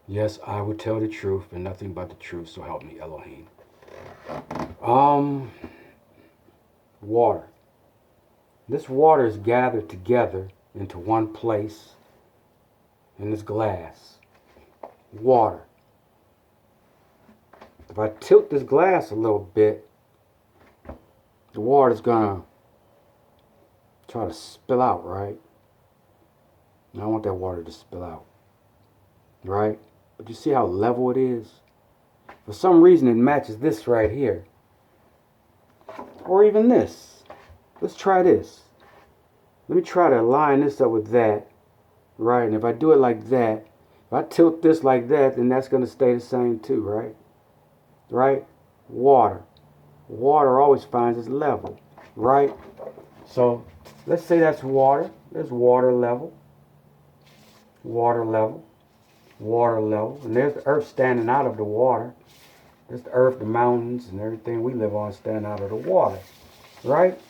Yes, I would tell the truth and nothing but the truth, so help me, Elohim. Water. This water is gathered together into one place in this glass. Water. If I tilt this glass a little bit, the water's gonna try to spill out, right? And I don't want that water to spill out, right? But you see how level it is? For some reason, it matches this right here. Or even this. Let's try this. Let me try to line this up with that, right? And if I do it like that, if I tilt this like that, then that's going to stay the same too, right? Right? Water. Water always finds its level, right? So let's say that's water. There's water level. Water level. Water level. And there's the earth standing out of the water. There's the earth, the mountains, and everything we live on standing out of the water, right?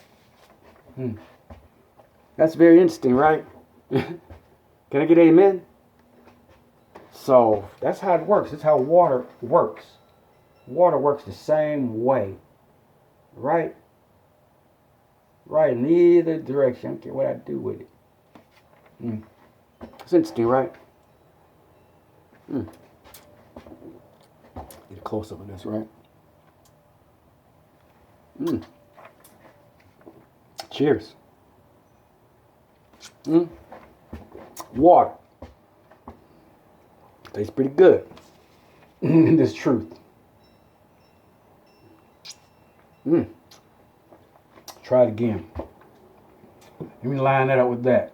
That's very interesting, right? Can I get amen? So that's how it works. That's how water works. Water works the same way, right? Right, in either direction. I don't care what I do with it. It's interesting, right? Get a close up of this, right? Cheers. Water. Tastes pretty good. This truth. Try it again. Let me line that up with that.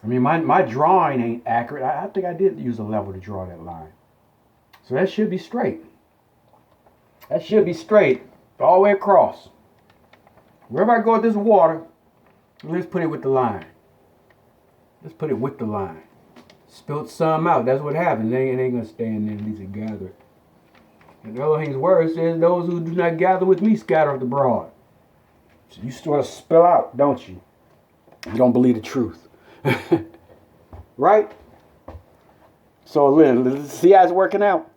I mean, my drawing ain't accurate. I think I did use a level to draw that line. So that should be straight. That should be straight all the way across. Wherever I go with this water, let's put it with the line. Let's put it with the line. Spilt some out. That's what happened. It ain't going to stay in there. At least it gathered. And Elohim's word says, those who do not gather with me scatter abroad. So you sort of spill out, don't you? You don't believe the truth. Right? So let's see how it's working out.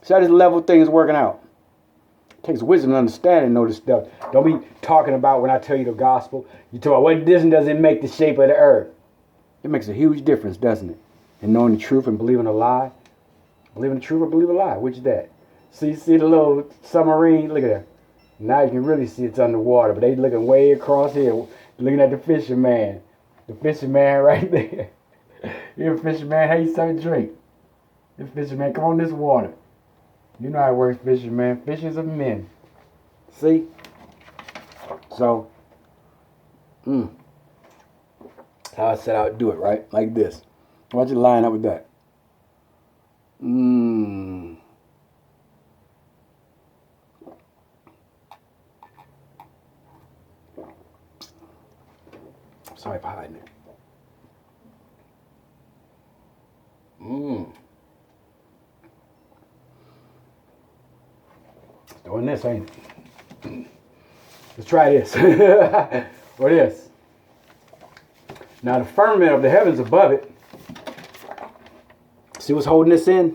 See how this level thing is working out. It takes wisdom and understanding to know this stuff. Don't be talking about when I tell you the gospel. You talk about what difference does it make the shape of the earth? It makes a huge difference, doesn't it? In knowing the truth and believing a lie. Believing the truth or believe a lie? Which is that? So you see the little submarine? Look at that. Now you can really see it's underwater, but they looking way across here, looking at the fisherman. The fisherman right there. You're a fisherman, how you serve drink? The fisherman, come on this water. You know how it works, fisherman. Fishers of men. See? So, how I set out to do it, right? Like this. I want you to line up with that. Sorry for hiding it. Doing this, ain't it? Let's try this. Or this. Now the firmament of the heavens above it. See what's holding this in?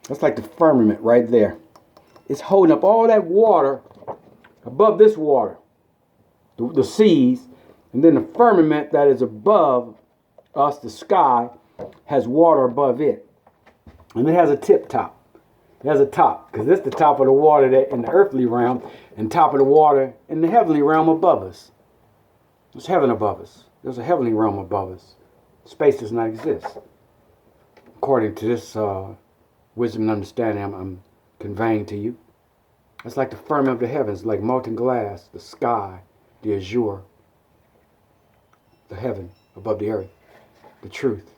That's like the firmament right there. It's holding up all that water above this water. The seas. And then the firmament that is above us, the sky, has water above it. And it has a tip top. It has a top, because this is the top of the water that in the earthly realm, and top of the water in the heavenly realm above us. There's heaven above us. There's a heavenly realm above us. Space does not exist. According to this wisdom and understanding I'm conveying to you. It's like the firmament of the heavens, like molten glass, the sky, the azure, the heaven above the earth, the truth.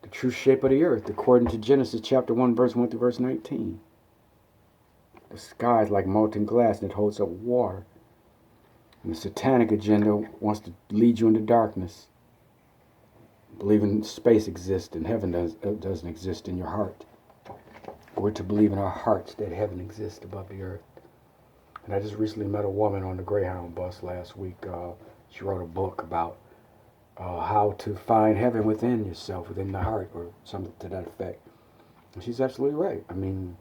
The true shape of the earth, according to Genesis chapter 1, verse 1 through verse 19. The sky is like molten glass and it holds up water. And the satanic agenda wants to lead you into darkness. Believing space exists and heaven doesn't exist in your heart. We're to believe in our hearts that heaven exists above the earth. And I just recently met a woman on the Greyhound bus last week. She wrote a book about how to find heaven within yourself, within the heart, or something to that effect. And she's absolutely right. I mean,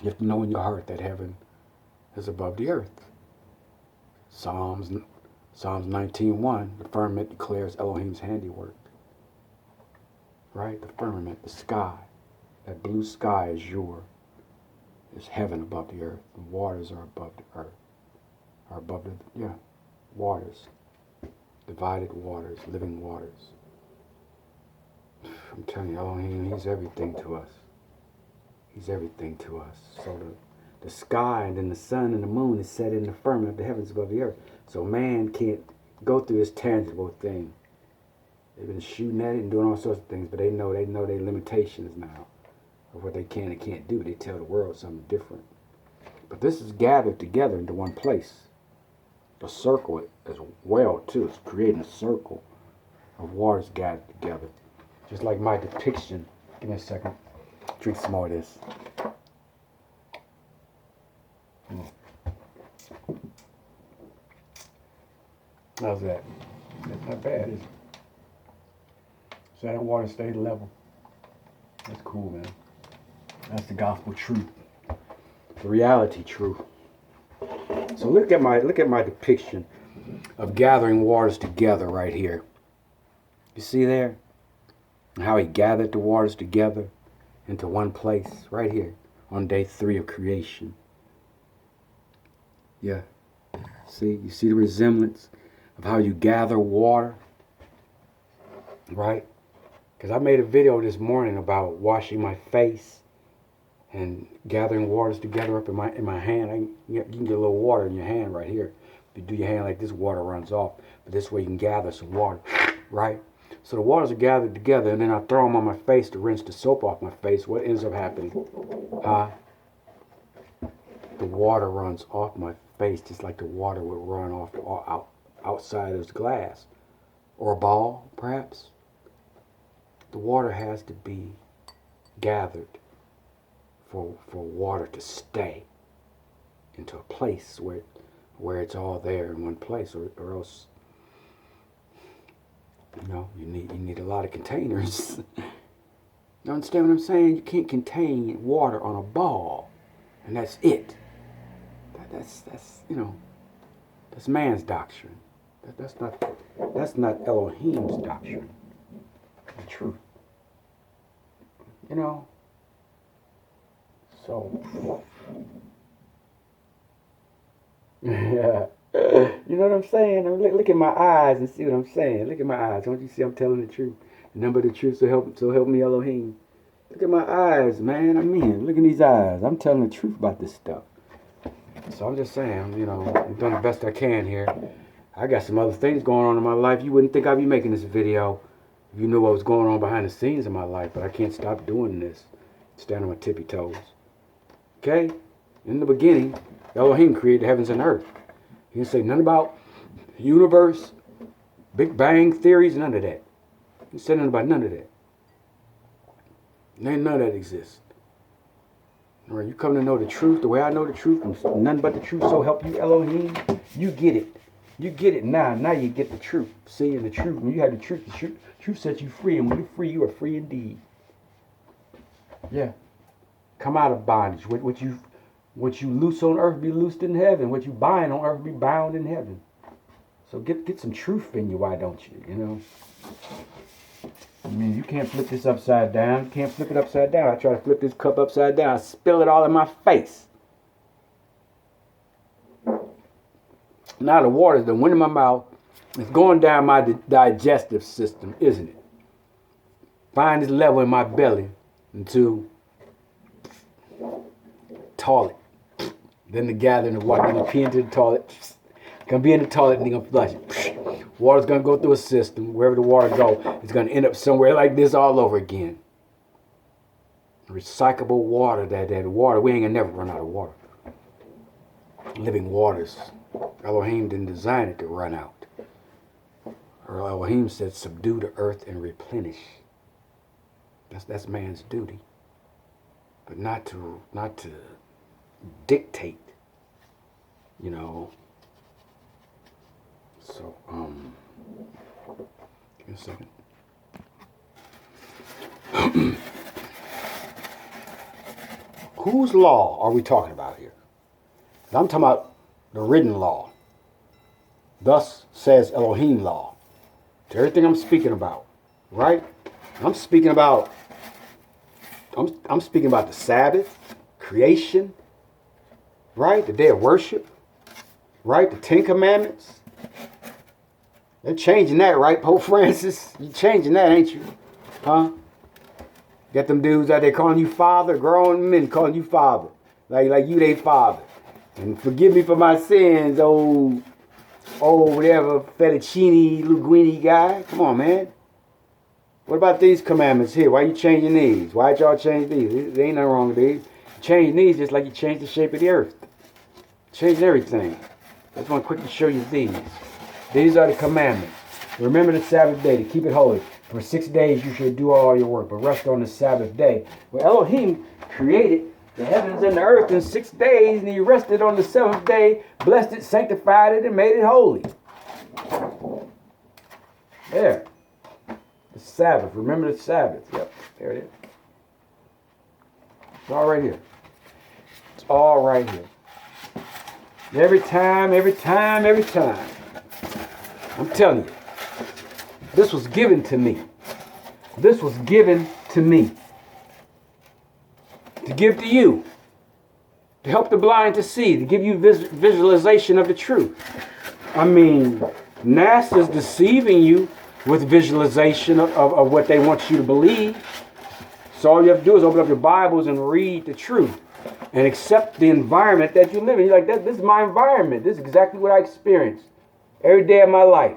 you have to know in your heart that heaven is above the earth. Psalms 19:1, the firmament declares Elohim's handiwork. Right? The firmament, the sky, that blue sky is heaven above the earth. The waters are above the earth, are above the, waters, divided waters, living waters. I'm telling you, Elohim, he's everything to us. He's everything to us. So the sky and then the sun and the moon is set in the firmament of the heavens above the earth. So man can't go through this tangible thing. They've been shooting at it and doing all sorts of things, but they know their limitations now of what they can and can't do. They tell the world something different. But this is gathered together into one place. The circle as well, too. It's creating a circle of waters gathered together. Just like my depiction. Give me a second. Drink some more of this. How's that? That's not bad, is it? So that water stayed level. That's cool, man. That's the gospel truth. The reality truth. So look at my depiction of gathering waters together right here. You see there? How he gathered the waters together into one place right here on day 3 of creation. Yeah. See, you see the resemblance of how you gather water, right? Because I made a video this morning about washing my face and gathering waters together up in my hand. You can get a little water in your hand right here. If you do your hand like this, water runs off. But this way you can gather some water, right? So the waters are gathered together, and then I throw them on my face to rinse the soap off my face. What ends up happening? The water runs off my face just like the water would run off outside of the glass. Or a ball, perhaps. The water has to be gathered for water to stay into a place where it's all there in one place, or else, you need a lot of containers. You understand what I'm saying? You can't contain water on a ball, and that's it. That's man's doctrine. That's not Elohim's doctrine. The truth. So, yeah. You know what I'm saying? Look at my eyes and see what I'm saying. Look at my eyes. Don't you see I'm telling the truth? The number of the truth, so help me Elohim. Look at my eyes, man. Look at these eyes. I'm telling the truth about this stuff. So I'm just saying, I'm doing the best I can here. I got some other things going on in my life. You wouldn't think I'd be making this video if you knew what was going on behind the scenes in my life, but I can't stop doing this. Stand on my tippy toes. Okay? In the beginning, Elohim created the heavens and earth. He didn't say nothing about the universe, Big Bang theories, none of that. He said nothing about none of that. None of that exists. When you come to know the truth, the way I know the truth, and none but the truth, so help you Elohim, you get it. You get it now. Now you get the truth. See, and the truth, when you have the truth sets you free. And when you're free, you are free indeed. Yeah. Come out of bondage. What you loose on earth be loosed in heaven. What you bind on earth be bound in heaven. So get some truth in you, why don't you? You can't flip this upside down. You can't flip it upside down. I try to flip this cup upside down. I spill it all in my face. Now the water's done went in my mouth. It's going down my digestive system, isn't it? Find this level in my belly into toilet. Then the gathering of water. Gonna pee into the toilet. Gonna be in the toilet and they're gonna flush it. Water's gonna go through a system. Wherever the water go, it's gonna end up somewhere like this all over again. Recyclable water, that water. We ain't gonna never run out of water. Living waters. Elohim didn't design it to run out. Or Elohim said, subdue the earth and replenish. That's man's duty. But not to dictate. So, Give me a second. Whose law are we talking about here? I'm talking about the written law. Thus says Elohim law. To everything I'm speaking about, right? I'm speaking about the Sabbath, creation, right? The day of worship, right? The Ten Commandments. They're changing that, right, Pope Francis? You're changing that, ain't you? Huh? Got them dudes out there calling you father, grown men calling you father. Like you they father. And forgive me for my sins, old whatever, fettuccine, linguine guy. Come on, man. What about these commandments here? Why you changing these? Why'd y'all change these? There ain't nothing wrong with these. Change these just like you changed the shape of the earth. Changed everything. I just want to quickly show you these. These are the commandments. Remember the Sabbath day to keep it holy. For 6 days you should do all your work, but rest on the Sabbath day. Well, Elohim created the heavens and the earth in 6 days, and he rested on the seventh day, blessed it, sanctified it, and made it holy. There. The Sabbath. Remember the Sabbath. Yep, there it is. It's all right here. It's all right here. Every time. I'm telling you. This was given to me. This was given to me. To give to you. To help the blind to see. To give you visualization of the truth. I mean, NASA's deceiving you with visualization of what they want you to believe. So all you have to do is open up your Bibles and read the truth. And accept the environment that you live in. You're like, this is my environment. This is exactly what I experience every day of my life.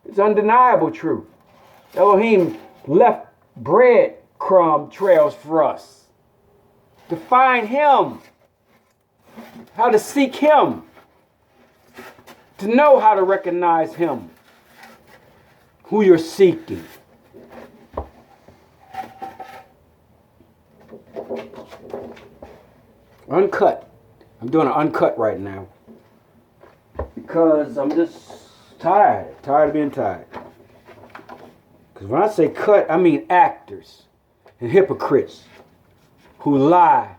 It's undeniable truth. Elohim left breadcrumb trails for us to find him, how to seek him, to know how to recognize him, who you're seeking. Uncut. I'm doing an uncut right now because I'm just tired of being tired. Because when I say cut, I mean actors and hypocrites who lie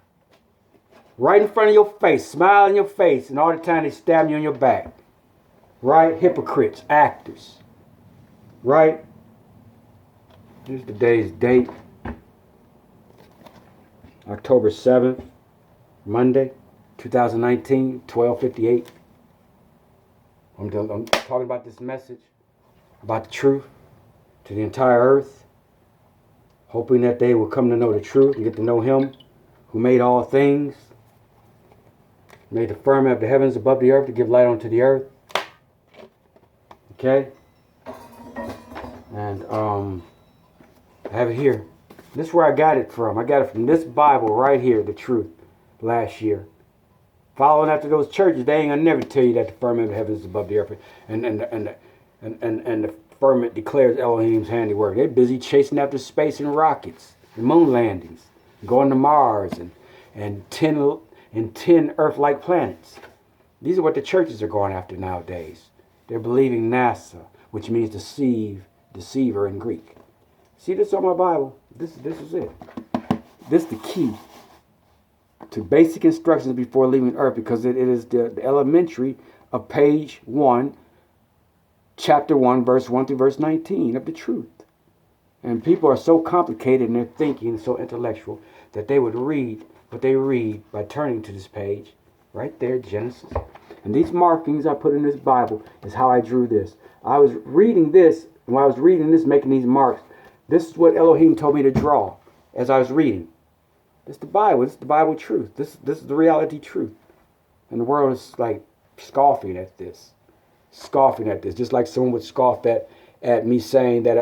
right in front of your face, smile in your face, and all the time they stab you on your back. Right? Hypocrites, actors. Right? Here's today's date. October 7th, Monday, 2019, 12:58. I'm talking about this message, about the truth to the entire earth, hoping that they will come to know the truth and get to know him who made all things, made the firmament of the heavens above the earth to give light unto the earth. Okay? And I have it here. This is where I got it from. I got it from this Bible right here, the truth, last year. Following after those churches, they ain't gonna never tell you that the firmament of heaven is above the earth, and the firmament declares Elohim's handiwork. They're busy chasing after space and rockets, and moon landings, going to Mars, and 10 Earth-like planets. These are what the churches are going after nowadays. They're believing NASA, which means deceiver in Greek. See this on my Bible? This is it. This is the key to basic instructions before leaving Earth, because it is the elementary of page 1, chapter 1, verse 1 through verse 19 of the truth. And people are so complicated in their thinking, so intellectual, that they would read what they read by turning to this page, right there, Genesis. And these markings I put in this Bible is how I drew this. I was reading this, and while I was reading this, making these marks, this is what Elohim told me to draw as I was reading. This is the Bible. This is the Bible truth. This is the reality truth. And the world is like scoffing at this. Scoffing at this. Just like someone would scoff at me saying that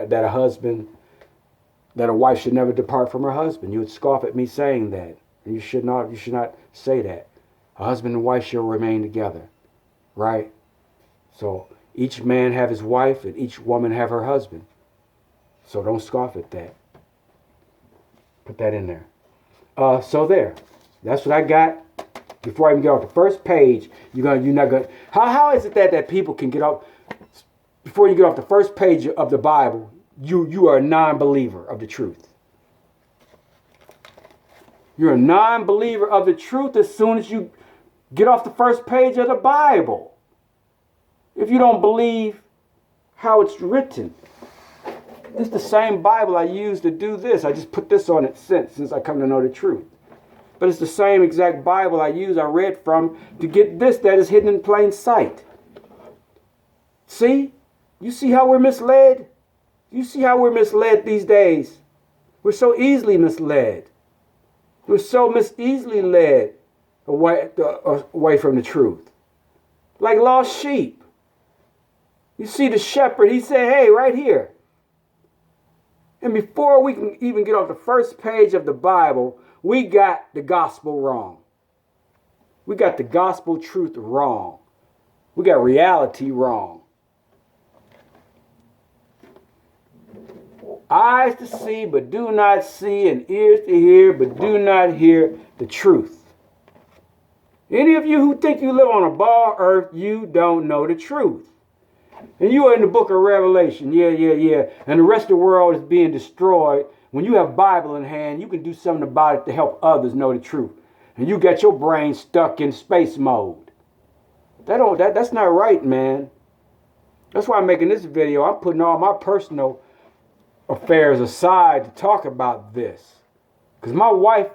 a wife should never depart from her husband. You would scoff at me saying that. And you should not say that. A husband and wife shall remain together. Right? So each man have his wife and each woman have her husband. So don't scoff at that. Put that in there. So there. That's what I got. Before I even get off the first page, you're not gonna. How is it that people can get off? before you get off the first page of the Bible, you are a non-believer of the truth. You're a non-believer of the truth as soon as you get off the first page of the Bible. If you don't believe how it's written. This is the same Bible I use to do this. I just put this on it since I come to know the truth. But it's the same exact Bible I read from to get this that is hidden in plain sight. See? You see how we're misled? You see how we're misled these days? We're so easily misled. We're so easily led away from the truth. Like lost sheep. You see the shepherd, he said, hey, right here. And before we can even get off the first page of the Bible, we got the gospel wrong. We got the gospel truth wrong. We got reality wrong. Eyes to see, but do not see, and ears to hear, but do not hear the truth. Any of you who think you live on a ball earth, you don't know the truth. And you are in the book of Revelation, yeah. And the rest of the world is being destroyed. When you have Bible in hand, you can do something about it to help others know the truth. And you got your brain stuck in space mode. That's not right, man. That's why I'm making this video. I'm putting all my personal affairs aside to talk about this. Because my wife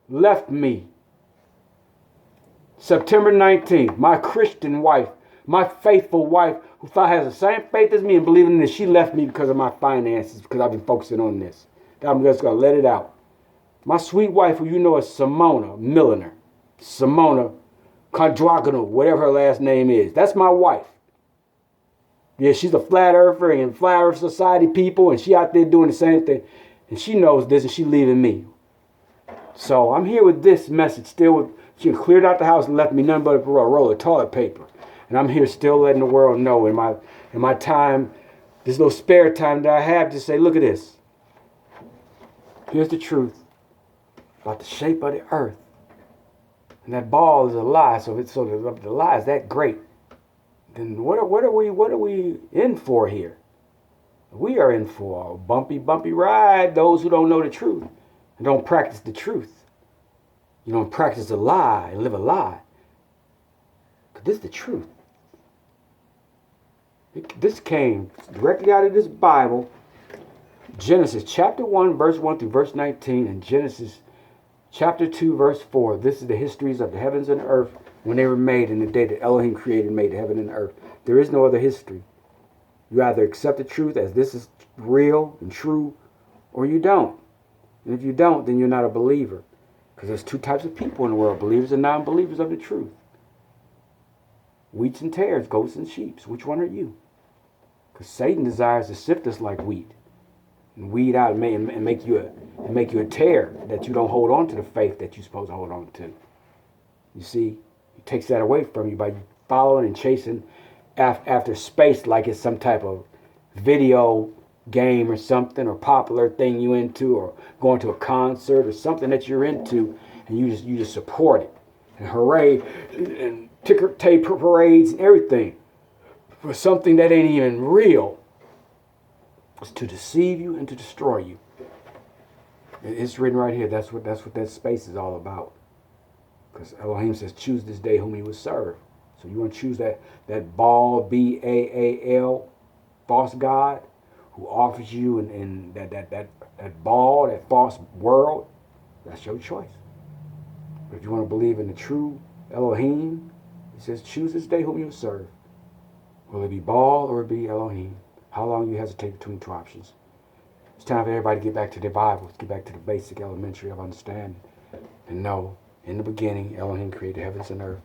left me September 19th. My Christian wife, my faithful wife, who has the same faith as me and believing in this, she left me because of my finances, because I've been focusing on this. I'm just going to let it out. My sweet wife, who you know is Simona Milliner, Simona Condragano, whatever her last name is. That's my wife. Yeah, she's a flat earther and flat earth society people, and she out there doing the same thing. And she knows this, and she leaving me. So I'm here with this message still. She cleared out the house and left me nothing but a roll of toilet paper. And I'm here still letting the world know in my time, this little spare time that I have, to say, look at this. Here's the truth about the shape of the earth. And that ball is a lie, so if the lie is that great, then what are we in for here? We are in for a bumpy ride, those who don't know the truth and don't practice the truth. You don't practice a lie and live a lie. Because this is the truth. This came directly out of this Bible. Genesis chapter 1, verse 1 through verse 19, and Genesis chapter 2, verse 4. This is the histories of the heavens and earth when they were made in the day that Elohim created and made the heaven and earth. There is no other history. You either accept the truth as this is real and true, or you don't. And if you don't, then you're not a believer. Because there's two types of people in the world, believers and non-believers of the truth. Wheats and tares, goats and sheep. Which one are you? Because Satan desires to sift us like wheat and weed out and make you a tare, that you don't hold on to the faith that you're supposed to hold on to. You see, he takes that away from you by following and chasing after space like it's some type of video game or something, or popular thing you into, or going to a concert or something that you're into, and you just support it and hooray and ticker tape parades and everything for something that ain't even real. It's to deceive you and to destroy you. It's written right here. That's what that space is all about. Because Elohim says, choose this day whom he will serve. So you want to choose that Baal, B-A-A-L, false god, who offers you and that Baal, that false world. That's your choice. But if you want to believe in the true Elohim, he says, choose this day whom you will serve. Will it be Baal or will it be Elohim? How long you hesitate between two options? It's time for everybody to get back to their Bibles, get back to the basic elementary of understanding, and know, in the beginning, Elohim created heavens and earth.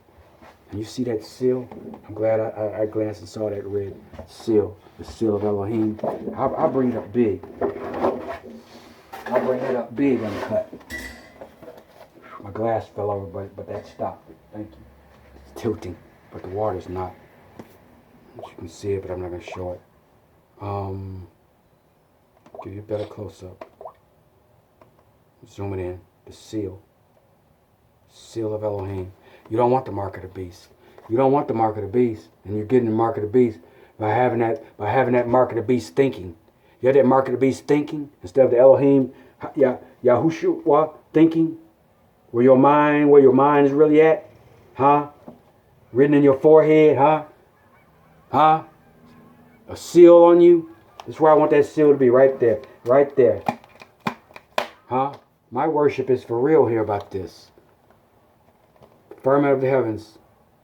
And you see that seal? I'm glad I glanced and saw that red seal, the seal of Elohim. I'll bring it up big. I'll bring it up big uncut. My glass fell over, but that stopped it. Thank you. It's tilting, but the water's not. You can see it, but I'm not going to show it. Give you a better close-up. Zoom it in. The seal. Seal of Elohim. You don't want the mark of the beast. You don't want the mark of the beast, and you're getting the mark of the beast By having that mark of the beast thinking. You have that mark of the beast thinking instead of the Elohim, YAHUAH thinking. Where your mind is really at, huh? Written in your forehead, huh? Huh? A seal on you. That's where I want that seal to be, right there. Right there. Huh? My worship is for real here about this. The firmament of the heavens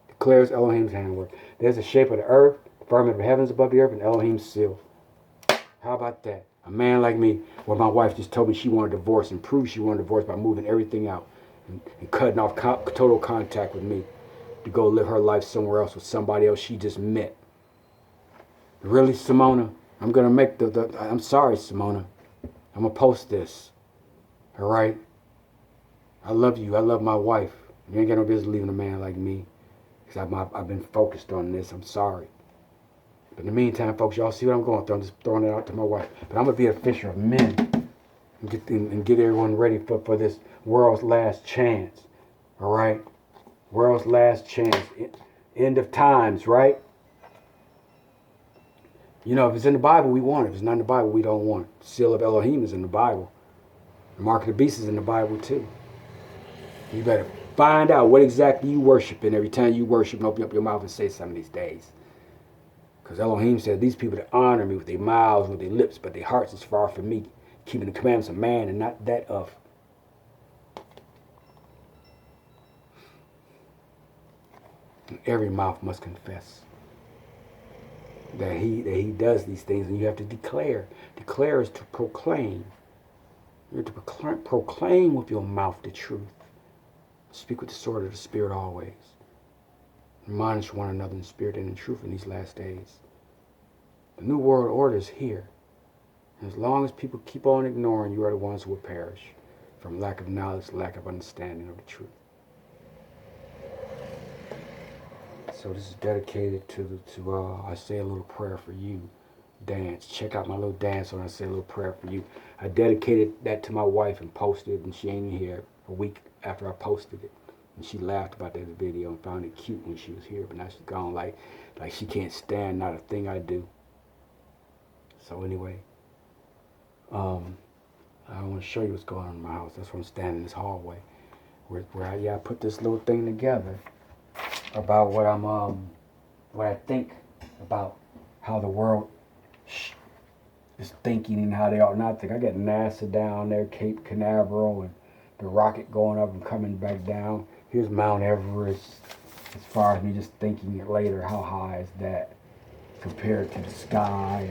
declares Elohim's handwork. There's the shape of the earth, the firmament of the heavens above the earth, and Elohim's seal. How about that? A man like me, where my wife just told me she wanted a divorce and proved she wanted a divorce by moving everything out and cutting off total contact with me to go live her life somewhere else with somebody else she just met. Really, Simona? I'm going to make I'm sorry, Simona. I'm going to post this. All right? I love you. I love my wife. You ain't got no business leaving a man like me. Because I've been focused on this. I'm sorry. But in the meantime, folks, y'all see what I'm going through. I'm just throwing it out to my wife. But I'm going to be a fisher of men and get everyone ready for this world's last chance. All right? World's last chance. End of times, right? You know, if it's in the Bible, we want it. If it's not in the Bible, we don't want it. The seal of Elohim is in the Bible. The mark of the beast is in the Bible, too. You better find out what exactly you worship in every time you worship and open up your mouth and say something these days. Because Elohim said, these people that honor me with their mouths, with their lips, but their hearts is far from me, keeping the commandments of man and not that of. And every mouth must confess that he does these things, and you have to declare. Declare is to proclaim. You're to proclaim with your mouth the truth. Speak with the sword of the Spirit always. Admonish one another in spirit and in truth in these last days. The New World Order is here. And as long as people keep on ignoring, you are the ones who will perish from lack of knowledge, lack of understanding of the truth. So this is dedicated to I say a little prayer for you. Dance. Check out my little dance when I say a little prayer for you. I dedicated that to my wife and posted it, and she ain't here a week after I posted it. And she laughed about that video and found it cute when she was here, but now she's gone like she can't stand not a thing I do. So anyway, I want to show you what's going on in my house. That's where I'm standing in this hallway, where I put this little thing together about what I think about how the world is thinking and how they ought not think. I got NASA down there, Cape Canaveral, and the rocket going up and coming back down. Here's Mount Everest. As far as me just thinking it later, how high is that compared to the sky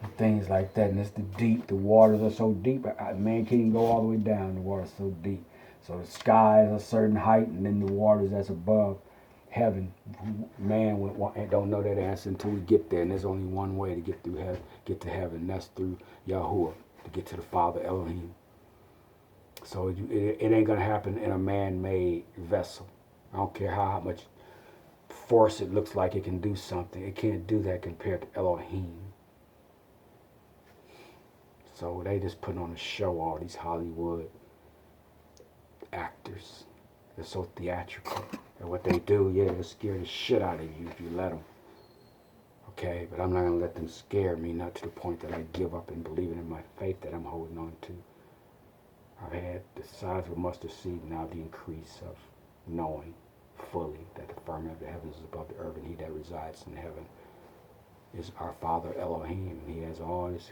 and things like that. And it's the deep. The waters are so deep. Man can't even go all the way down. The water's so deep. So the sky is a certain height, and then the waters that's above heaven. Man don't know that answer until we get there. And there's only one way to get to heaven. And that's through YAHUAH, to get to the Father Elohim. So it ain't going to happen in a man-made vessel. I don't care how much force it looks like it can do something. It can't do that compared to Elohim. So they just putting on a show, all these Hollywood actors. They're so theatrical. And what they do, they'll scare the shit out of you if you let them. Okay, but I'm not going to let them scare me, not to the point that I give up in believing in my faith that I'm holding on to. I've had the size of a mustard seed, now the increase of knowing fully that the firmament of the heavens is above the earth, and he that resides in heaven is our Father Elohim. And he has all this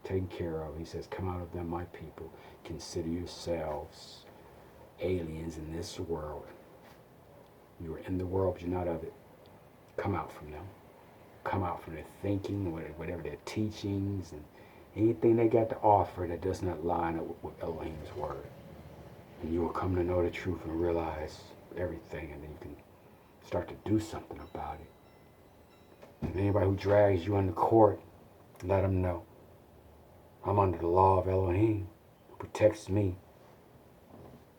taken care of. He says, come out of them, my people. Consider yourselves aliens in this world. You are in the world, but you're not of it. Come out from them. Come out from their thinking, whatever their teachings, and anything they got to offer that does not line up with Elohim's word. And you will come to know the truth and realize everything, and then you can start to do something about it. And anybody who drags you into court, let them know. I'm under the law of Elohim, who protects me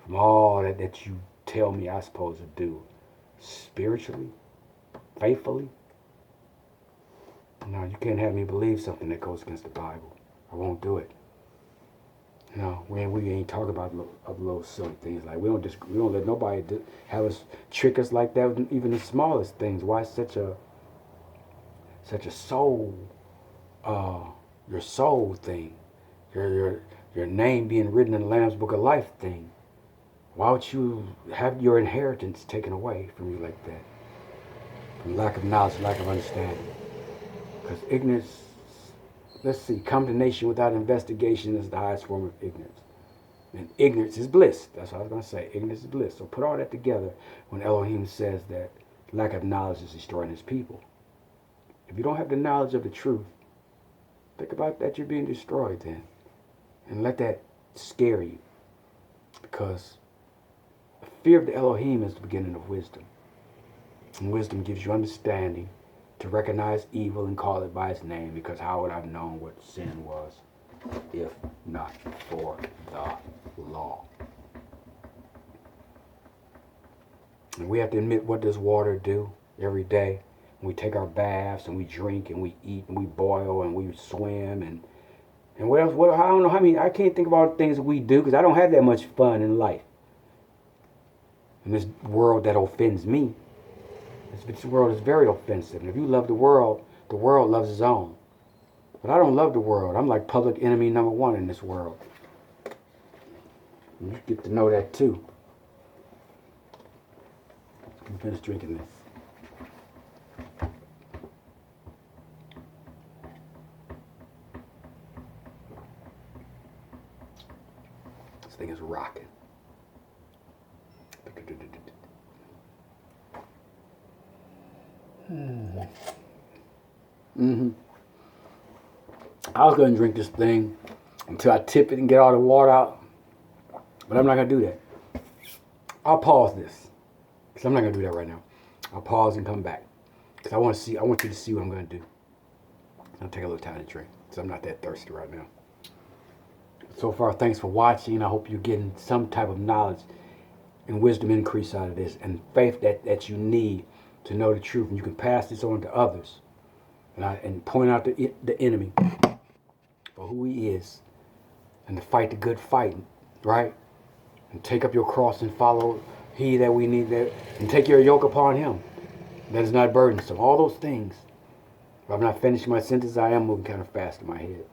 from all that you tell me I'm supposed to do. Spiritually, faithfully. No, you can't have me believe something that goes against the Bible. I won't do it. No, we ain't talking about little silly things. Like we don't let nobody have us trick us like that with even the smallest things. Why such a such a soul, your soul thing, your name being written in the Lamb's Book of Life thing. Why would you have your inheritance taken away from you like that? From lack of knowledge, lack of understanding. Because ignorance, let's see, condemnation without investigation is the highest form of ignorance. And ignorance is bliss. That's what I was going to say. Ignorance is bliss. So put all that together when Elohim says that lack of knowledge is destroying his people. If you don't have the knowledge of the truth, think about that you're being destroyed then. And let that scare you. Because the fear of the Elohim is the beginning of wisdom. And wisdom gives you understanding to recognize evil and call it by its name. Because how would I have known what sin was if not for the law? And we have to admit, what does water do every day? We take our baths and we drink and we eat and we boil and we swim and what else? I don't know. I mean, I can't think of all the things that we do because I don't have that much fun in life. In this world that offends me, this world is very offensive. And if you love the world loves its own. But I don't love the world. I'm like public enemy number one in this world. You get to know that too. I'm finished drinking this. This thing is rocking. I was going to drink this thing until I tip it and get all the water out. But I'm not going to do that. I'll pause this. Because I'm not going to do that right now. I'll pause and come back. Because I want you to see what I'm going to do. I'll take a little time to drink. Because I'm not that thirsty right now. So far, thanks for watching. I hope you're getting some type of knowledge and wisdom increase out of this. And faith that you need to know the truth. And you can pass this on to others. And point out the enemy for who he is. And to fight the good fight. Right? And take up your cross and follow he that we need there. And take your yoke upon him. That is not burdensome. All those things. If I'm not finishing my sentence, I am moving kind of fast in my head.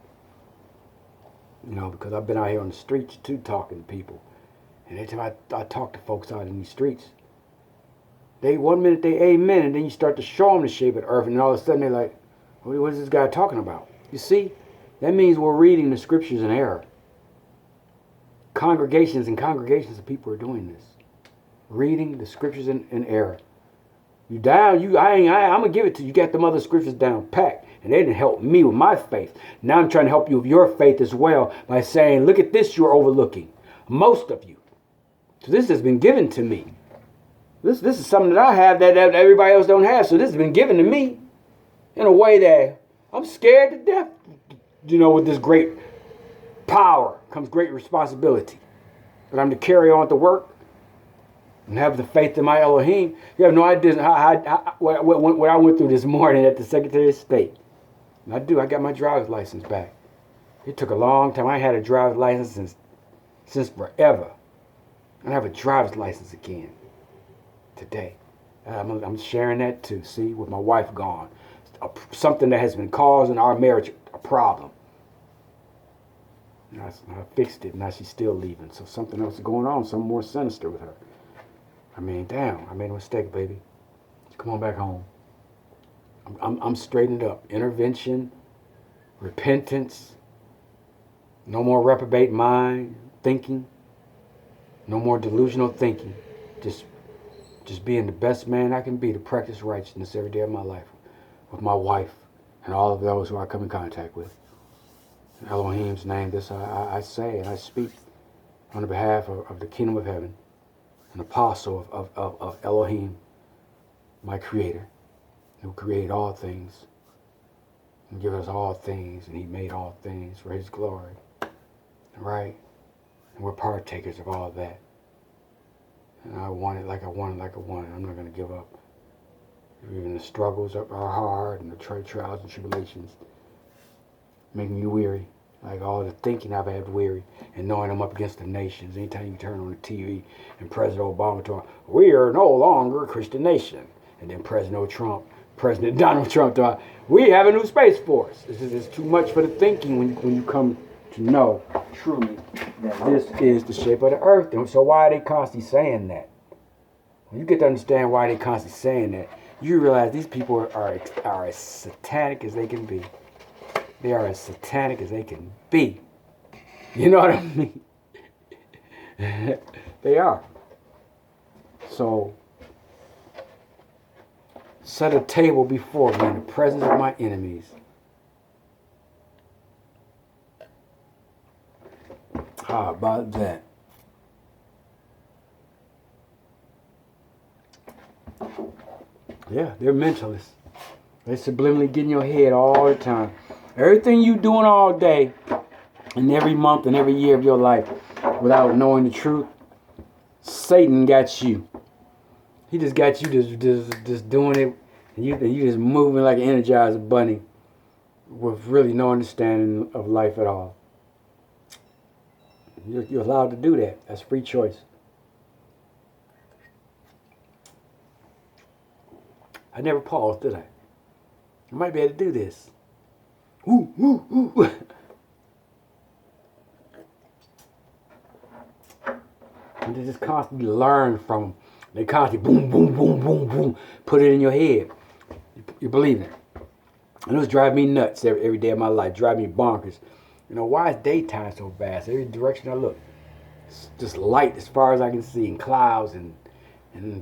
You know, because I've been out here on the streets too talking to people. And every time I talk to folks out in these streets, they 1 minute they amen, and then you start to show them the shape of the earth, and all of a sudden they're like, what is this guy talking about? You see, that means we're reading the scriptures in error. Congregations and congregations of people are doing this. Reading the scriptures in error. You down, I'm going to give it to you. You got them other scriptures down packed. And they didn't help me with my faith. Now I'm trying to help you with your faith as well by saying, look at this you're overlooking. Most of you. So this has been given to me. This is something that I have that everybody else don't have. So this has been given to me in a way that I'm scared to death. You know, with this great power comes great responsibility. But I'm to carry on to work and have the faith in my Elohim. You have no idea what I went through this morning at the Secretary of State. And I got my driver's license back. It took a long time. I had a driver's license since forever. And I have a driver's license again today. I'm sharing that too, see, with my wife gone. Something that has been causing our marriage a problem. I fixed it, now she's still leaving. So something else is going on, something more sinister with her. I mean, damn, I made a mistake, baby. Come on back home. I'm straightening it up. Intervention, repentance, no more reprobate mind thinking, no more delusional thinking. Just being the best man I can be to practice righteousness every day of my life with my wife and all of those who I come in contact with. In Elohim's name, this I say and I speak on the behalf of the kingdom of heaven, an apostle of Elohim, my creator, who created all things and give us all things, and he made all things for his glory. Right? And we're partakers of all that. And I want it like I want it like I want it. I'm not going to give up. Even the struggles are hard, and the trials and tribulations making you weary. Like all the thinking I've had weary, and knowing I'm up against the nations. Anytime you turn on the TV and President Obama talking, we are no longer a Christian nation. And then President Trump President Donald Trump thought, we have a new Space Force. It's too much for the thinking when you come to know truly that this is the shape of the earth. And so why are they constantly saying that? When you get to understand why they're constantly saying that, you realize these people are as satanic as they can be. They are as satanic as they can be. You know what I mean? They are. So, set a table before me in the presence of my enemies. How about that? Yeah, they're mentalists. They subliminally get in your head all the time. Everything you doing all day and every month and every year of your life without knowing the truth, Satan got you. He just got you just doing it, and you just moving like an Energizer bunny with really no understanding of life at all. You're allowed to do that. That's free choice. I never paused, did I? I might be able to do this. Ooh, ooh, ooh. And they just constantly learn from them. They constantly boom, boom, boom, boom, boom, put it in your head. You believe it. And it was driving me nuts every day of my life, driving me bonkers. You know, why is daytime so fast? Every direction I look, it's just light as far as I can see, and clouds and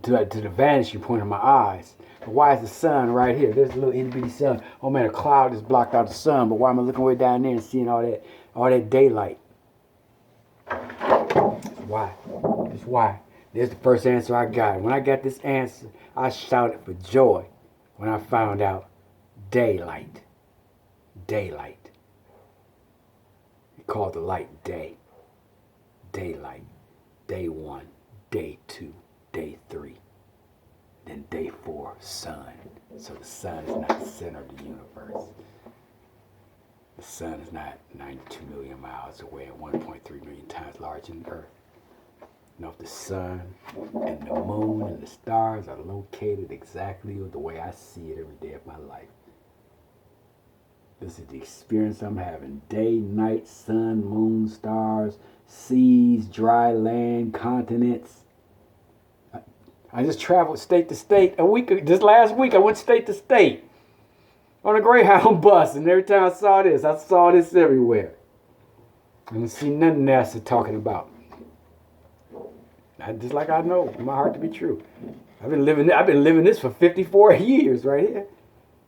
to the vanishing point of my eyes. But why is the sun right here? There's a little itty bitty sun. Oh man, a cloud just blocked out the sun. But why am I looking way down there and seeing all that daylight? Why? That's why. There's the first answer I got. When I got this answer, I shouted for joy when I found out daylight. Daylight. He called the light day. Daylight. Day 1, day 2, day 3. Then day 4, sun. So the sun is not the center of the universe. The sun is not 92 million miles away and 1.3 million times larger than Earth. No, the sun and the moon and the stars are located exactly the way I see it every day of my life. This is the experience I'm having. Day, night, sun, moon, stars, seas, dry land, continents. I just traveled state to state this last week I went state to state on a Greyhound bus, and every time I saw this everywhere. I didn't see nothing NASA talking about. Just like I know in my heart to be true. I've been living this for 54 years right here.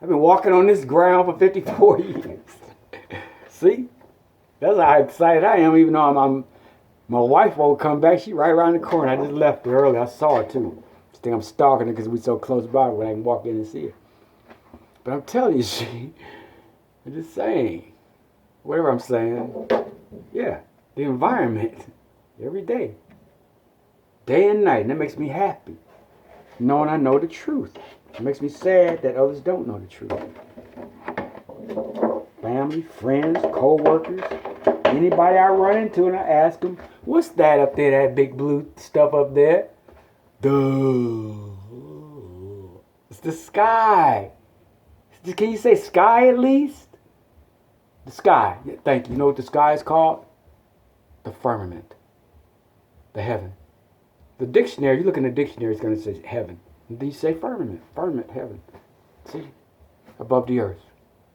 I've been walking on this ground for 54 years. See? That's how excited I am, even though my wife won't come back. She right around the corner. I just left her early. I saw her too. I think I'm stalking her because we're so close by when I can walk in and see her. But I'm telling you, I'm just saying, whatever I'm saying, yeah, the environment, every day. Day and night, and that makes me happy, knowing I know the truth. It makes me sad that others don't know the truth. Family, friends, co-workers, anybody I run into and I ask them, what's that up there, that big blue stuff up there? Duh. It's the sky. Can you say sky at least? The sky. Yeah, thank you. You know what the sky is called? The firmament. The heaven. The dictionary, you look in the dictionary, it's going to say heaven. And then you say firmament. Firmament, heaven. See? Above the earth.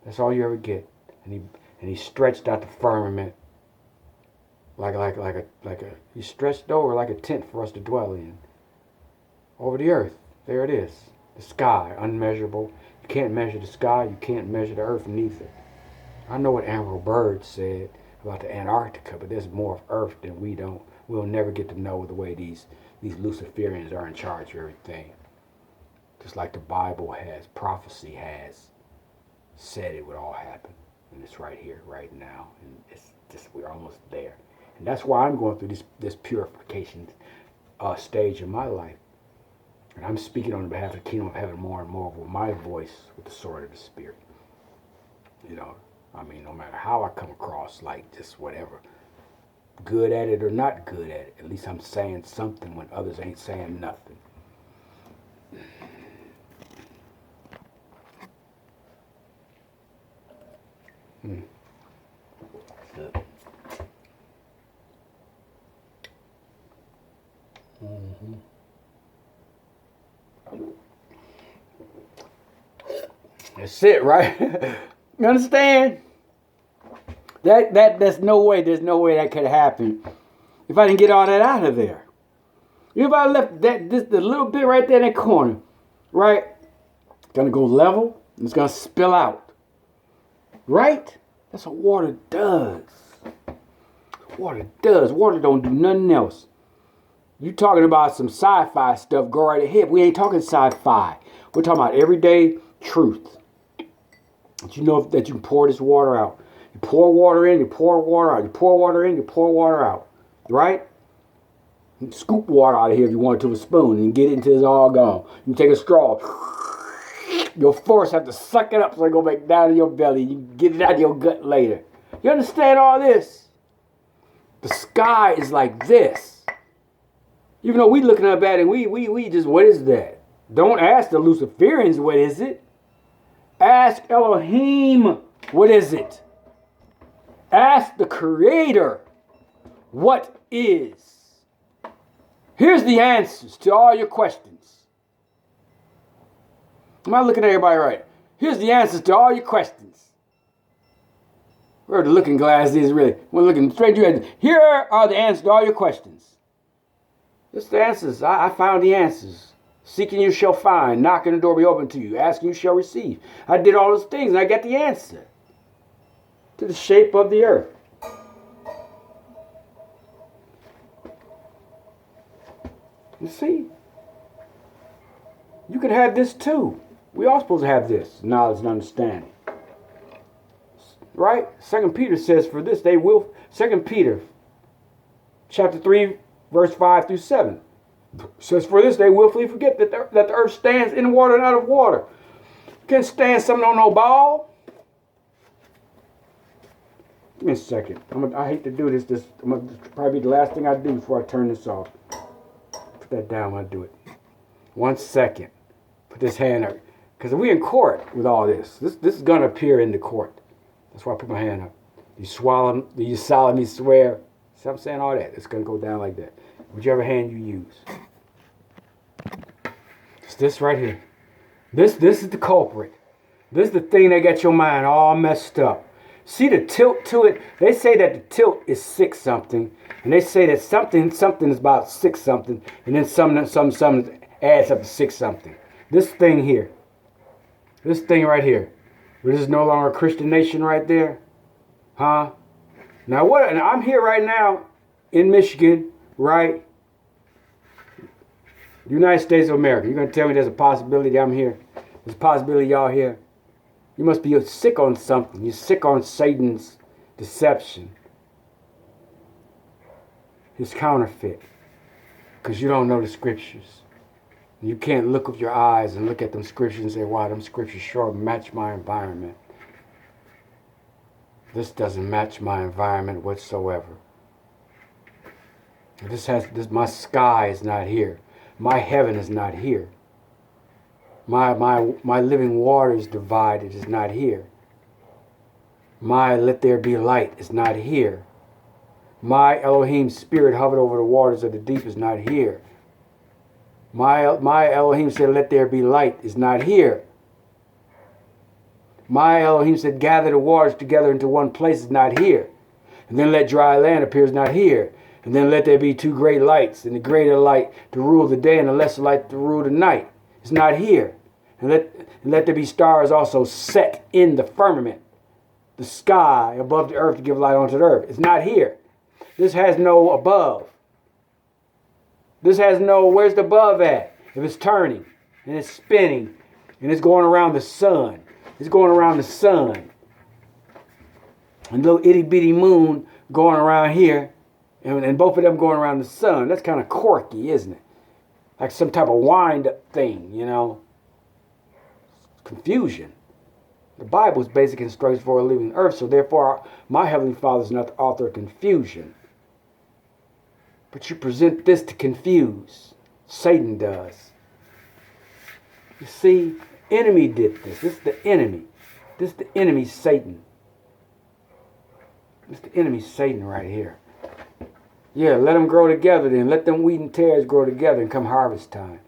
That's all you ever get. And he stretched out the firmament he stretched over like a tent for us to dwell in. Over the earth. There it is. The sky, unmeasurable. You can't measure the sky, you can't measure the earth neither. I know what Admiral Byrd said about the Antarctica, but there's more of earth than we don't. We'll never get to know the way these Luciferians are in charge of everything. Just like the Bible has, prophecy has said it would all happen. And it's right here, right now. And it's just, we're almost there. And that's why I'm going through this purification stage in my life. And I'm speaking on behalf of the kingdom of heaven more and more with my voice, with the sword of the Spirit. You know, I mean, no matter how I come across, like just whatever, good at it or not good at it, at least I'm saying something when others ain't saying nothing. Mm. Mm-hmm. That's it, right? You understand? There's no way that could happen if I didn't get all that out of there. If I left the little bit right there in that corner, right? It's gonna go level and it's gonna spill out. Right? That's what water does. Water does. Water don't do nothing else. You talking about some sci-fi stuff, go right ahead. We ain't talking sci-fi. We're talking about everyday truth. But you know that you can pour this water out. You pour water in, you pour water out. You pour water in, you pour water out. Right? You can scoop water out of here if you want to with a spoon and get it until it's all gone. You can take a straw. Your force have to suck it up so it go back down in your belly. You can get it out of your gut later. You understand all this? The sky is like this. Even though we looking up at it, we just, what is that? Don't ask the Luciferians, what is it? Ask Elohim, what is it? Ask the Creator, what is? Here's the answers to all your questions. Am I looking at everybody right? Here's the answers to all your questions. Where the looking glass is really. We're looking straight to you. Here are the answers to all your questions. It's the answers. I found the answers. Seeking you shall find. Knocking the door will be open to you. Asking you shall receive. I did all those things and I got the answer. To the shape of the earth. You see? You can have this too. We all supposed to have this. Knowledge and understanding. Right? 2 Peter says for this they will. 2 Peter chapter 3 verse 5 through 7 says for this they willfully forget that the earth stands in water and out of water. You can't stand something on no ball. Give me a second. I hate to do this. I'm gonna probably be the last thing I do before I turn this off. Put that down when I do it. 1 second. Put this hand up. Because we in court with all this. This is going to appear in the court. That's why I put my hand up. You solemnly swear. See, I'm saying all that. It's going to go down like that. Whichever hand you use. It's this right here. This is the culprit. This is the thing that got your mind all messed up. See the tilt to it? They say that the tilt is 6 something. And they say that something is about 6 something. And then something adds up to 6 something. This thing here. This thing right here. This is no longer a Christian nation right there. Huh? Now what? And I'm here right now in Michigan, right? United States of America. You're going to tell me there's a possibility I'm here? There's a possibility y'all here? You must be sick on something. You're sick on Satan's deception. His counterfeit. Because you don't know the scriptures. You can't look with your eyes and look at them scriptures and say, wow, them scriptures sure match my environment. This doesn't match my environment whatsoever. My sky is not here. My heaven is not here. My living waters divided is not here. My let there be light is not here. My Elohim spirit hovered over the waters of the deep is not here. My Elohim said, let there be light is not here. My Elohim said, gather the waters together into one place is not here. And then let dry land appear is not here. And then let there be 2 great lights, and the greater light to rule the day and the lesser light to rule the night. It's not here. And let there be stars also set in the firmament, the sky above the earth to give light onto the earth. It's not here. This has no above. This has no, where's the above at? If it's turning and it's spinning and it's going around the sun. It's going around the sun. And little itty bitty moon going around here. And both of them going around the sun. That's kind of quirky, isn't it? Like some type of wind up thing, you know. Confusion. The Bible is basic instructions for a living earth. So therefore, my Heavenly Father is not the author of confusion. But you present this to confuse. Satan does. You see, enemy did this. This is the enemy. This is the enemy, Satan. It's the enemy Satan right here. Yeah, let them grow together then. Let them wheat and tares grow together and come harvest time.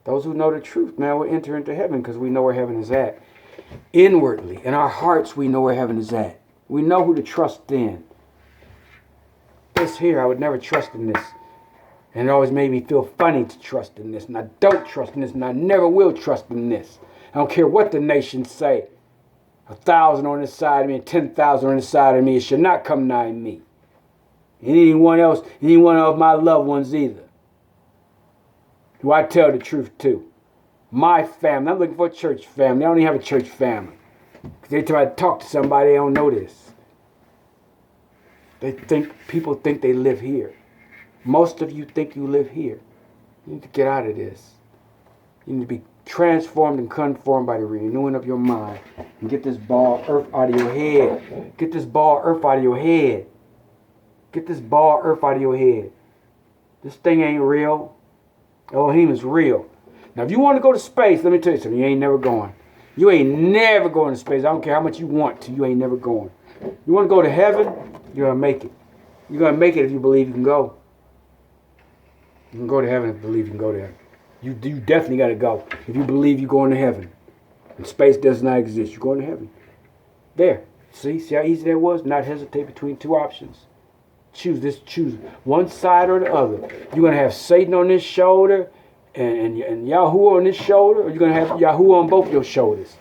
Those who know the truth, man, will enter into heaven because we know where heaven is at. Inwardly, in our hearts, we know where heaven is at. We know who to trust in. This here, I would never trust in this. And it always made me feel funny to trust in this. And I don't trust in this, and I never will trust in this. I don't care what the nations say. 1,000 on this side of me and 10,000 on this side of me, it should not come nigh me. And anyone else, any one of my loved ones either. Do I tell the truth too? My family, I'm looking for a church family. I don't even have a church family. Because every time I talk to somebody, they don't know this. People think they live here. Most of you think you live here. You need to get out of this. You need to be transformed and conformed by the renewing of your mind. And get this ball earth out of your head. Get this ball earth out of your head. Get this ball earth out of your head. This thing ain't real. Elohim is real. Now, if you want to go to space, let me tell you something. You ain't never going. You ain't never going to space. I don't care how much you want to. You ain't never going. You want to go to heaven? You're going to make it. You're going to make it if you believe you can go. You can go to heaven if you believe you can go there. You definitely got to go. If you believe you're going to heaven. And space does not exist. You're going to heaven. There. See how easy that was? Not hesitate between two options. Choose one side or the other. You're going to have Satan on this shoulder and Yahuwah on this shoulder, or you're going to have Yahuwah on both your shoulders.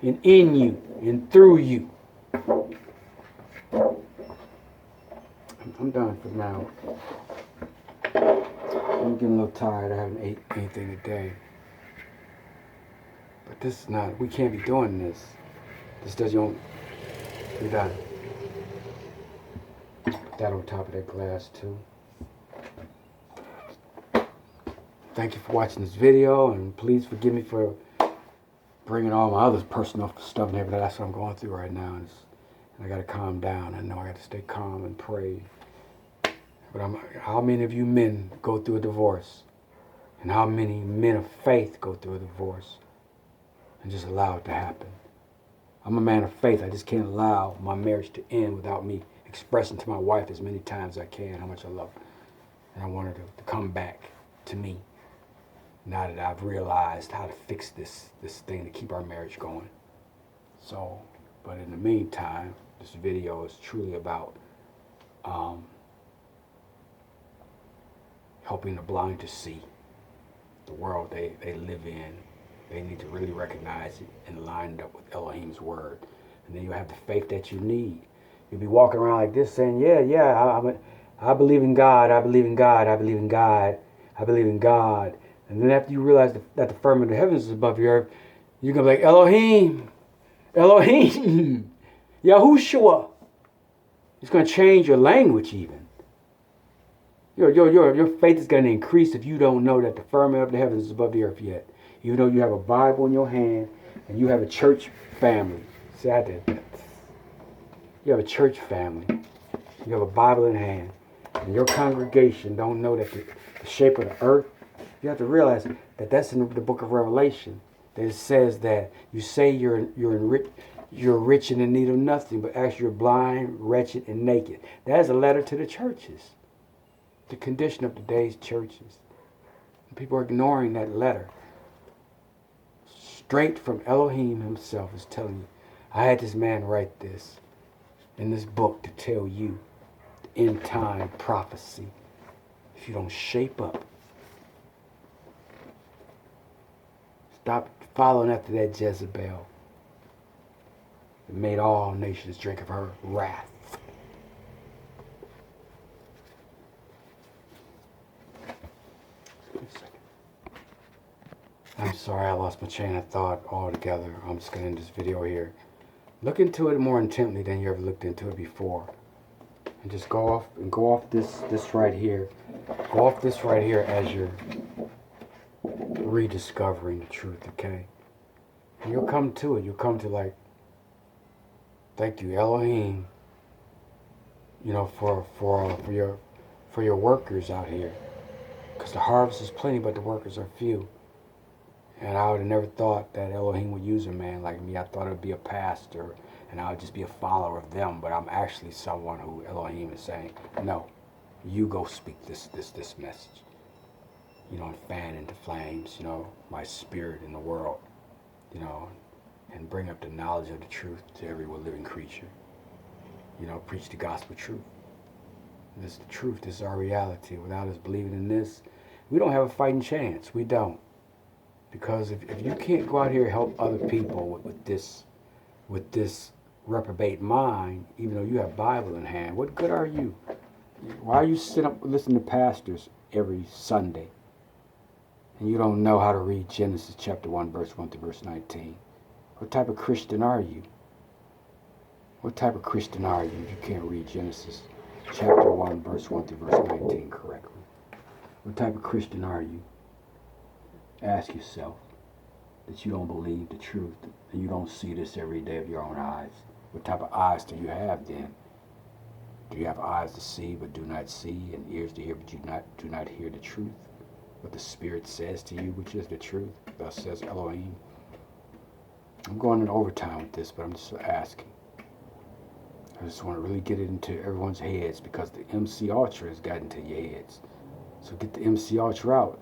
And in you and through you. I'm done for now. I'm getting a little tired. I haven't ate anything today. But this is not, we can't be doing this. This doesn't, we're done. Put that on top of that glass too. Thank you for watching this video, and please forgive me for bringing all my other personal stuff and everything. That's what I'm going through right now. And I got to calm down. I know I got to stay calm and pray. But how many of you men go through a divorce? And how many men of faith go through a divorce and just allow it to happen? I'm a man of faith. I just can't allow my marriage to end without me expressing to my wife as many times as I can how much I love her. And I want her to come back to me now that I've realized how to fix this thing to keep our marriage going. So, but in the meantime, this video is truly about helping the blind to see the world they live in. They need to really recognize it and line it up with Elohim's word. And then you'll have the faith that you need. You'll be walking around like this saying, I believe in God, I believe in God, I believe in God, I believe in God. And then after you realize that the firmament of the heavens is above your earth, you're going to be like, Elohim, Elohim, Yahushua. It's going to change your language even. Your faith is going to increase if you don't know that the firmament of the heavens is above the earth yet. Even though you have a Bible in your hand and you have a church family. See, I did that. You have a church family. You have a Bible in hand. And your congregation don't know that the shape of the earth. You have to realize that that's in the book of Revelation. That it says that you say you're rich and in need of nothing, but actually you're blind, wretched, and naked. That is a letter to the churches. The condition of today's churches. And people are ignoring that letter. Straight from Elohim himself is telling you, I had this man write this in this book to tell you the end time prophecy. If you don't shape up, stop following after that Jezebel that made all nations drink of her wrath. I'm sorry I lost my chain of thought altogether. I'm just going to end this video here. Look into it more intently than you ever looked into it before. And just go off this right here. Go off this right here as you're rediscovering the truth, okay? And you'll come to it. You'll come to like, thank you, Elohim, you know, for your workers out here. Because the harvest is plenty, but the workers are few. And I would have never thought that Elohim would use a man like me. I thought it would be a pastor and I'll just be a follower of them, but I'm actually someone who Elohim is saying, no, you go speak this message, you know, and fan into flames, you know, my spirit in the world, you know, and bring up the knowledge of the truth to every living creature. You know, preach the gospel truth. This is the truth. This is our reality. Without us believing in this, we don't have a fighting chance. We don't. Because if you can't go out here and help other people with this reprobate mind, even though you have Bible in hand, what good are you? Why are you sitting up listening to pastors every Sunday and you don't know how to read Genesis chapter 1, verse 1 to verse 19? What type of Christian are you? What type of Christian are you if you can't read Genesis chapter 1, verse 1 to verse 19 correctly? What type of Christian are you? Ask yourself that you don't believe the truth and you don't see this every day of your own eyes. What type of eyes do you have then? Do you have eyes to see but do not see, and ears to hear but do not hear the truth? What the Spirit says to you, which is the truth, thus says Elohim. I'm going into overtime with this, but I'm just asking. I just want to really get it into everyone's heads because the MC Ultra has gotten to your heads. So get the MC Ultra out.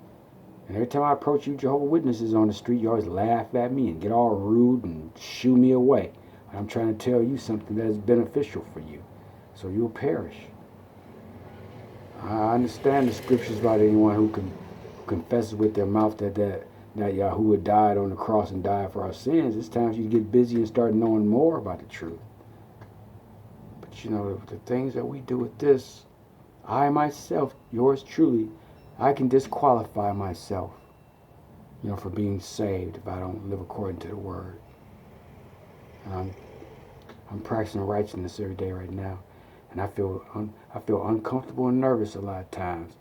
And every time I approach you Jehovah's Witnesses on the street, you always laugh at me and get all rude and shoo me away. I'm trying to tell you something that is beneficial for you, so you'll perish. I understand the scriptures about anyone who confesses with their mouth that YAHUAH died on the cross and died for our sins. It's time for you to get busy and start knowing more about the truth. But you know, the things that we do with this, I myself, yours truly, I can disqualify myself, you know, for being saved if I don't live according to the word. And I'm practicing righteousness every day right now, and I feel uncomfortable and nervous a lot of times,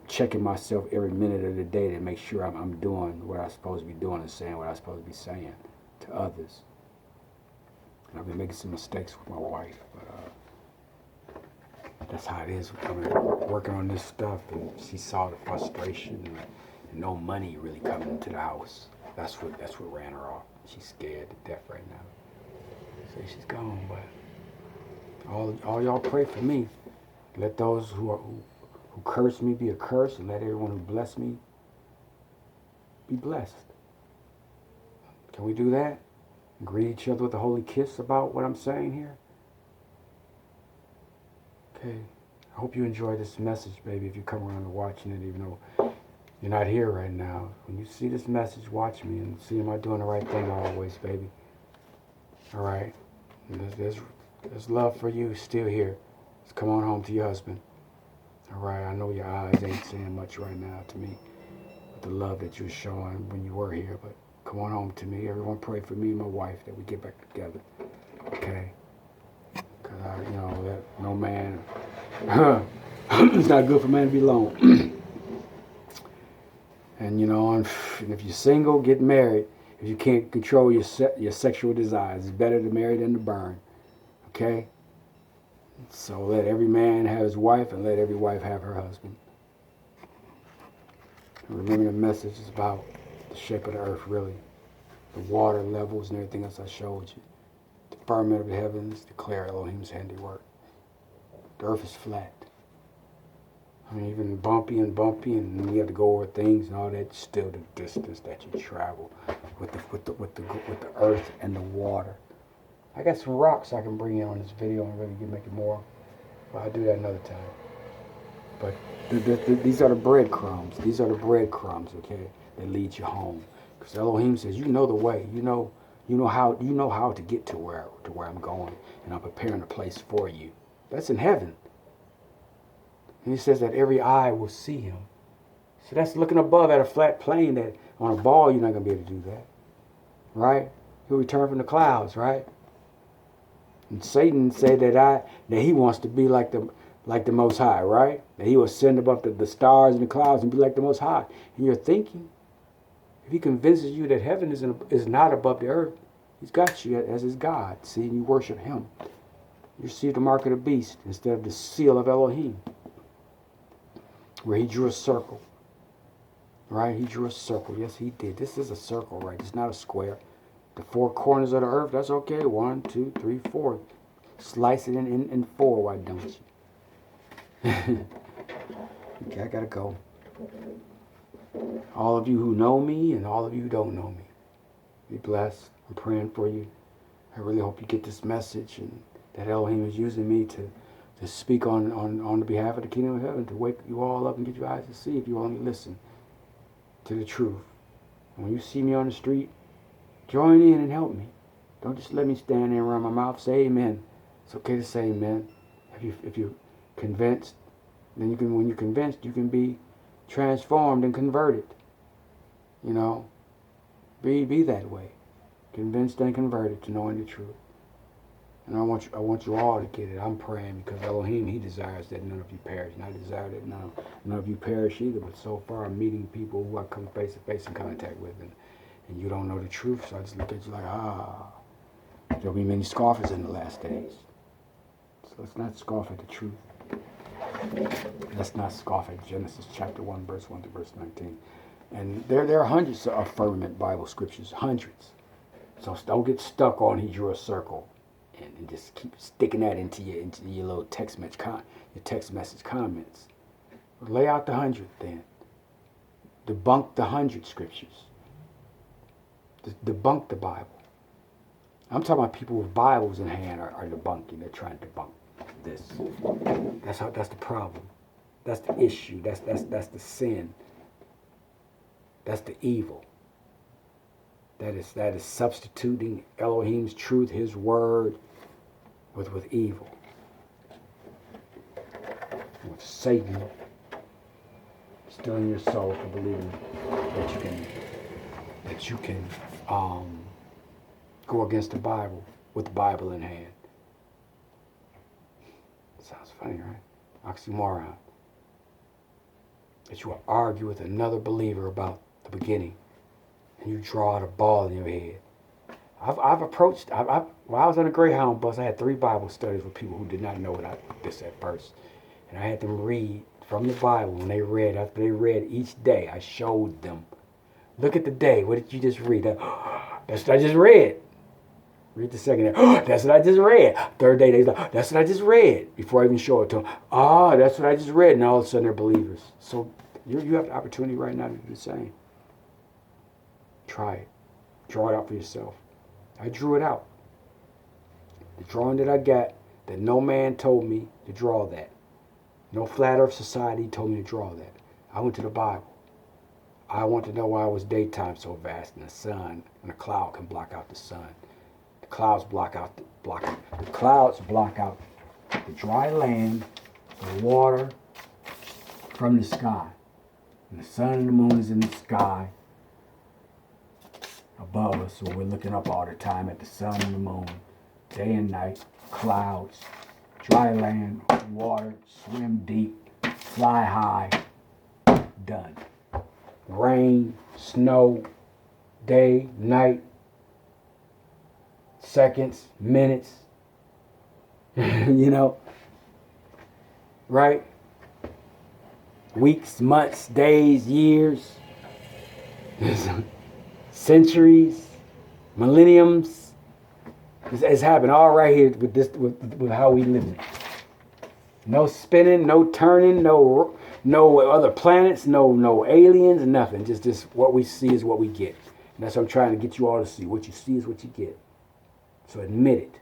checking myself every minute of the day to make sure I'm doing what I'm supposed to be doing and saying what I'm supposed to be saying to others. And I've been making some mistakes with my wife, but that's how it is. I'm working on this stuff, and she saw the frustration and no money really coming into the house. That's what ran her off. She's scared to death right now. So she's gone, but all y'all pray for me. Let those who curse me be accursed, and let everyone who bless me be blessed. Can we do that? Greet each other with a holy kiss about what I'm saying here? Okay. I hope you enjoyed this message, baby, if you come around to watching it, even though you're not here right now. When you see this message, watch me and see am I doing the right thing always, baby. All right. There's love for you still here. Just come on home to your husband. All right. I know your eyes ain't saying much right now to me with the love that you're showing when you were here, but come on home to me. Everyone pray for me and my wife that we get back together. Okay. Because you know, that no man, it's not good for man to be alone. And you know, and if you're single, get married. If you can't control your sexual desires, it's better to marry than to burn. Okay? So let every man have his wife and let every wife have her husband. And remember, the message is about the shape of the earth, really. The water levels and everything else I showed you. The firmament of the heavens declare Elohim's handiwork. The earth is flat. I mean, even bumpy, and you have to go over things and all that. Still, the distance that you travel with the earth and the water. I got some rocks I can bring in on this video and really make it more. But I'll do that another time. But these are the breadcrumbs. These are the breadcrumbs, okay, that lead you home. Because Elohim says, you know the way. You know how to get to where I'm going, and I'm preparing a place for you. That's in heaven. And he says that every eye will see him. So that's looking above at a flat plane that on a ball you're not going to be able to do that. Right? He'll return from the clouds, right? And Satan said that he wants to be like the Most High, right? That he will ascend above the stars and the clouds and be like the Most High. And you're thinking, if he convinces you that heaven is not above the earth, he's got you as his God. See, and you worship him. You receive the mark of the beast instead of the seal of Elohim, where he drew a circle. Right? He drew a circle. Yes, he did. This is a circle, right? It's not a square. The four corners of the earth, that's okay. 1, 2, 3, 4. Slice it in 4, why don't you? Okay, I gotta go. All of you who know me and all of you who don't know me, be blessed. I'm praying for you. I really hope you get this message and that Elohim is using me to speak on the behalf of the kingdom of heaven, to wake you all up and get your eyes to see if you only listen to the truth. When you see me on the street, join in and help me. Don't just let me stand there and run my mouth. Say amen. It's okay to say amen. If you're convinced, then you can. When you're convinced, you can be transformed and converted. You know, be that way, convinced and converted to knowing the truth. And I want you all to get it. I'm praying because Elohim, He desires that none of you perish. And I desire that none of you perish either. But so far, I'm meeting people who I come face to face in contact with, and you don't know the truth. So I just look at you like, there'll be many scoffers in the last days. So let's not scoff at the truth. Let's not scoff at Genesis chapter 1, verse 1 to verse 19. And there are hundreds of firmament Bible scriptures, hundreds. So don't get stuck on He drew a circle and just keep sticking that into your little text message comments. Lay out the 100 then. Debunk the 100 scriptures. Debunk the Bible. I'm talking about people with Bibles in hand are debunking. They're trying to debunk this. That's the problem. That's the issue. That's the sin. That's the evil. That is substituting Elohim's truth, His word, with evil. With Satan stealing your soul for believing that you can go against the Bible with the Bible in hand. Sounds funny, right? Oxymoron. That you will argue with another believer about the beginning, and you draw out a ball in your head. I've approached, while I was on a Greyhound bus, I had 3 Bible studies with people who did not know this at first. And I had them read from the Bible. When they read, after they read each day, I showed them. Look at the day. What did you just read? That's what I just read. Read the second day. That's what I just read. Third day, they're like, that's what I just read. Before I even show it to them. That's what I just read. And all of a sudden, they're believers. So you have the opportunity right now to do the same. Try it. Draw it out for yourself. I drew it out. The drawing that I got, that no man told me to draw that. No flat earth society told me to draw that. I went to the Bible. I want to know why it was daytime so vast and the sun and the cloud can block out the sun. The clouds block out the clouds block out the dry land, the water from the sky. And the sun and the moon is in the sky above us, so we're looking up all the time at the sun and the moon, day and night, clouds, dry land, water, swim deep, fly high, done. Rain, snow, day, night, seconds, minutes, right? Weeks, months, days, years, centuries, millenniums. It's happened all right here with how we live it. No spinning, no turning, no other planets, no aliens, nothing. Just what we see is what we get. And that's what I'm trying to get you all to see. What you see is what you get. So admit it.